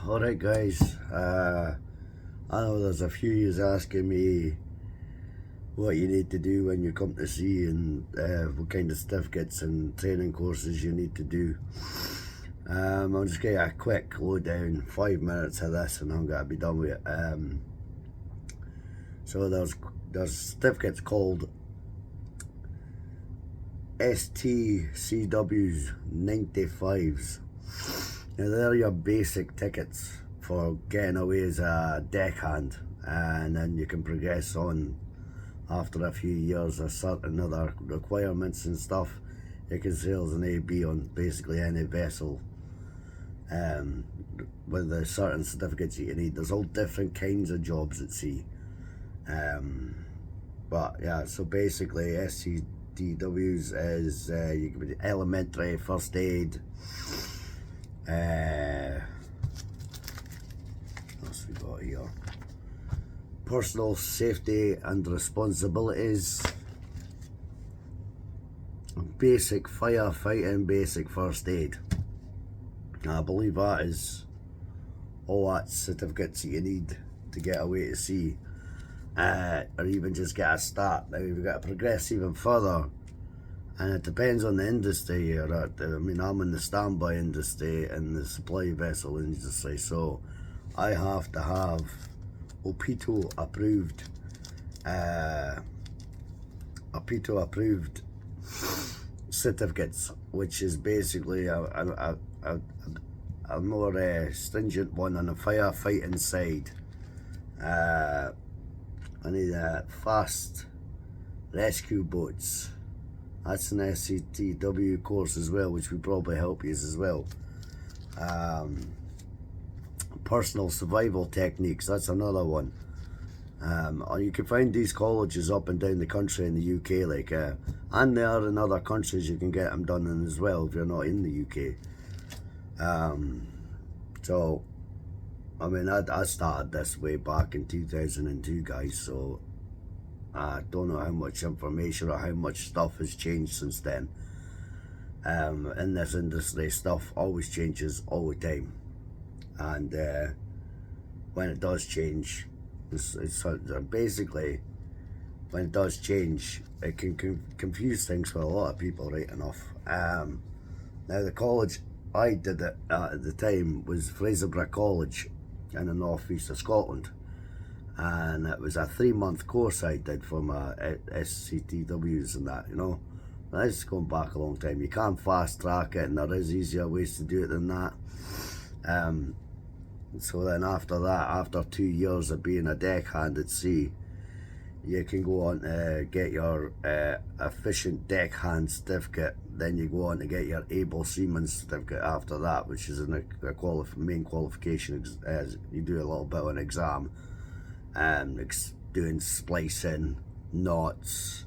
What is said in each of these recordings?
Alright guys, I know there's a few yous asking me what you need to do when you come to sea and what kind of certificates and training courses you need to do. I'll just get you a quick lowdown, 5 minutes of this and I'm going to be done with it. So there's certificates called STCWs 95s. Now they're your basic tickets for getting away as a deckhand, and then you can progress on after a few years of certain other requirements and stuff. You can sail as an AB on basically any vessel with the certain certificates that you need. There's all different kinds of jobs at sea. But yeah, so basically SCDWs is you can be elementary, first aid, what else we got here? Personal safety and responsibilities, basic firefighting, basic first aid. I believe that is all that certificates that you need to get away to sea, or even just get a start. Now you've got to progress even further, and it depends on the industry you're at. I mean, I'm in the standby industry and the supply vessel industry, so I have to have OPITO approved certificates, which is basically a more stringent one on the firefighting side. I need fast rescue boats. That's an SCTW course as well, which will probably help you as well. Personal survival techniques, that's another one. You can find these colleges up and down the country in the UK, and there are in other countries you can get them done in as well if you're not in the UK. So, I mean, I started this way back in 2002, guys, so I don't know how much information or how much stuff has changed since then. In this industry, stuff always changes all the time, and when it does change, it's basically, when it does change, it can confuse things for a lot of people right enough. Now the college I did it at the time was Fraserburgh College in the northeast of Scotland, and it was a 3-month course I did for my SCTWs and that, you know. That's going back a long time. You can fast track it, and there is easier ways to do it than that. So then after that, after 2 years of being a deckhand at sea, you can go on to get your efficient deckhand certificate. Then you go on to get your able seaman certificate after that, which is a main qualification. You do a little bit of an exam, doing splicing, knots,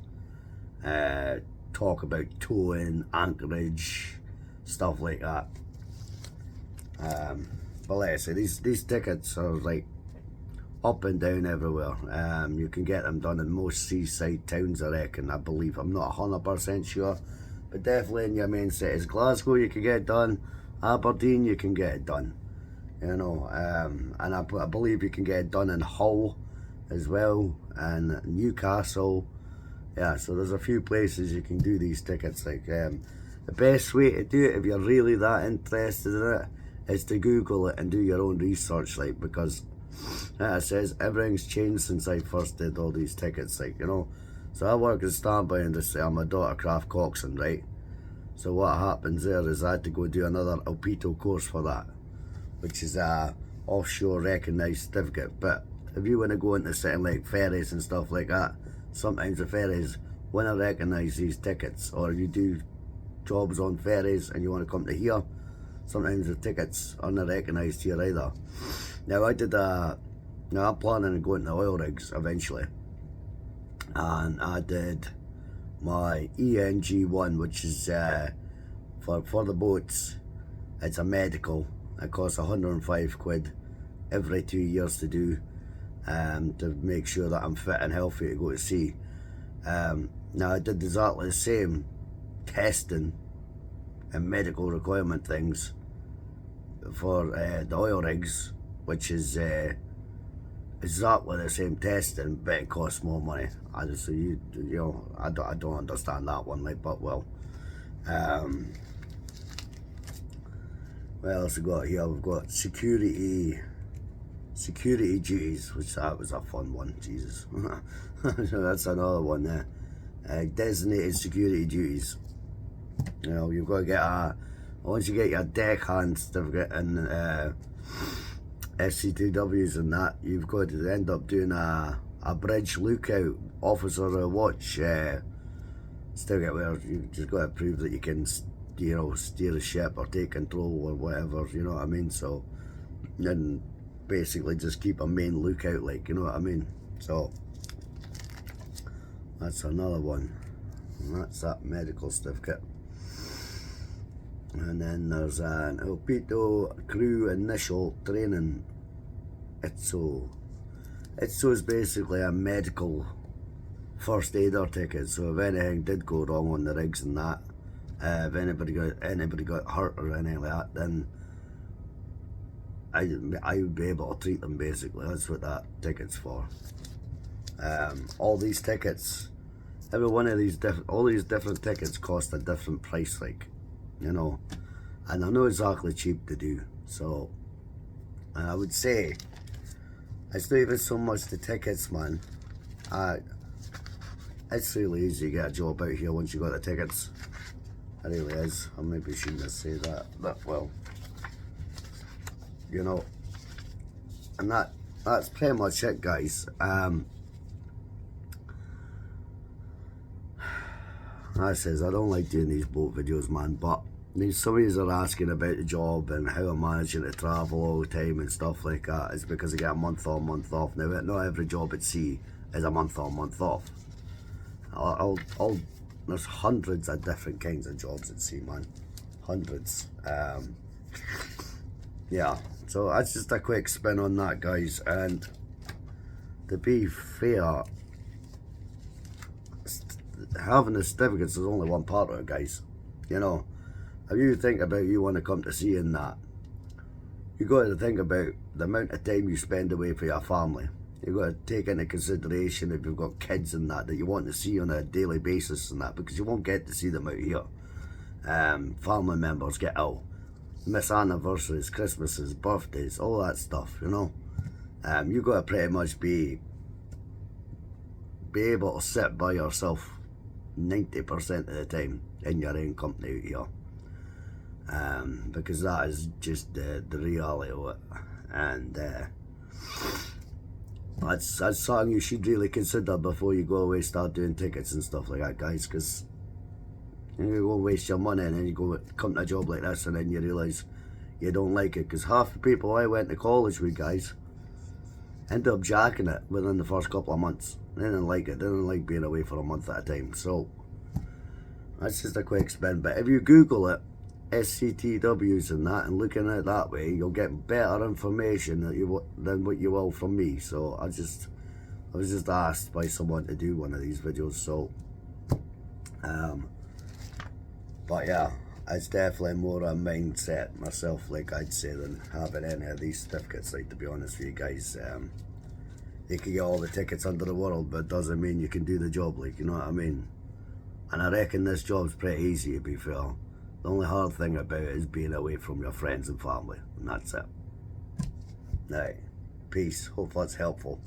talk about towing, anchorage, stuff like that. But like I say, these tickets are like up and down everywhere. You can get them done in most seaside towns, I reckon, I believe. I'm not 100% sure, but definitely in your main cities. Glasgow you can get it done, Aberdeen you can get it done, you know, and I believe you can get it done in Hull as well, and Newcastle. Yeah, so there's a few places you can do these tickets. The best way to do it, if you're really that interested in it, is to Google it and do your own research, because it says everything's changed since I first did all these tickets, you know. So I work in standby industry. I'm a daughter craft coxswain, right? So what happens there is I had to go do another OPITO course for that, which is a offshore recognised certificate. But if you want to go into something like ferries and stuff like that, sometimes the ferries want to recognise these tickets, or you do jobs on ferries and you want to come to here, sometimes the tickets aren't recognised here either. Now I'm planning on going to oil rigs eventually, and I did my ENG1, which is for the boats. It's a medical. It costs 105 quid every 2 years to do, to make sure that I'm fit and healthy to go to sea. Now I did exactly the same testing and medical requirement things for the oil rigs, which is exactly the same testing, but it costs more money. I just, you know, I don't understand that one, like, but well. What else we got here? We've got security duties, which that was a fun one. Jesus, so that's another one there. Designated security duties. You know, you've got to get once you get your deckhand certificate and SCTWs and that, you've got to end up doing a bridge lookout officer watch certificate, where you just got to prove that you can, you know, steer a ship or take control or whatever, you know what I mean? So, and basically just keep a main lookout, like, you know what I mean? So, that's another one. And that's that medical certificate. And then there's an Elpito Crew Initial Training. ITSO is basically a medical first aider ticket, so if anything did go wrong on the rigs and that, if anybody got hurt or anything like that, then I would be able to treat them, basically. That's what that ticket's for. All these tickets, every one of these all these different tickets cost a different price, like, you know, and they're not exactly cheap to do. So, and I would say it's not even so much the tickets, man. It's really easy to get a job out here once you got the tickets. It really is. I maybe shouldn't have said that, but well, you know, and that's pretty much it, guys. I says I don't like doing these boat videos, man, but some of you are asking about the job and how I'm managing to travel all the time and stuff like that. It's because I get a month on, month off. Now, not every job at sea is a month on, month off. There's hundreds of different kinds of jobs at sea, man. Hundreds. Yeah, so that's just a quick spin on that, guys. And to be fair, having the certificates is only one part of it, guys. You know, if you think about you want to come to sea in that, you got to think about the amount of time you spend away from your family. You've got to take into consideration if you've got kids and that you want to see on a daily basis and that, because you won't get to see them out here. Family members get ill, miss anniversaries, Christmases, birthdays, all that stuff, you know. You've got to pretty much be able to sit by yourself 90% of the time in your own company out here. Because that is just the reality of it. And that's something you should really consider before you go away, start doing tickets and stuff like that, guys, because you go waste your money and then you go come to a job like this and then you realise you don't like it. Because half the people I went to college with, guys, ended up jacking it within the first couple of months. They didn't like it. They didn't like being away for a month at a time. So that's just a quick spin. But if you Google it, SCTWs and that, and looking at it that way, you'll get better information than what you will from me. So I was just asked by someone to do one of these videos. So but yeah, it's definitely more a mindset myself, like I'd say, than having any of these certificates. Like, to be honest with you guys, you can get all the tickets under the world, but it doesn't mean you can do the job, like, you know what I mean? And I reckon this job's pretty easy, to be fair. The only hard thing about it is being away from your friends and family, and that's it. Right, peace. Hope that's helpful.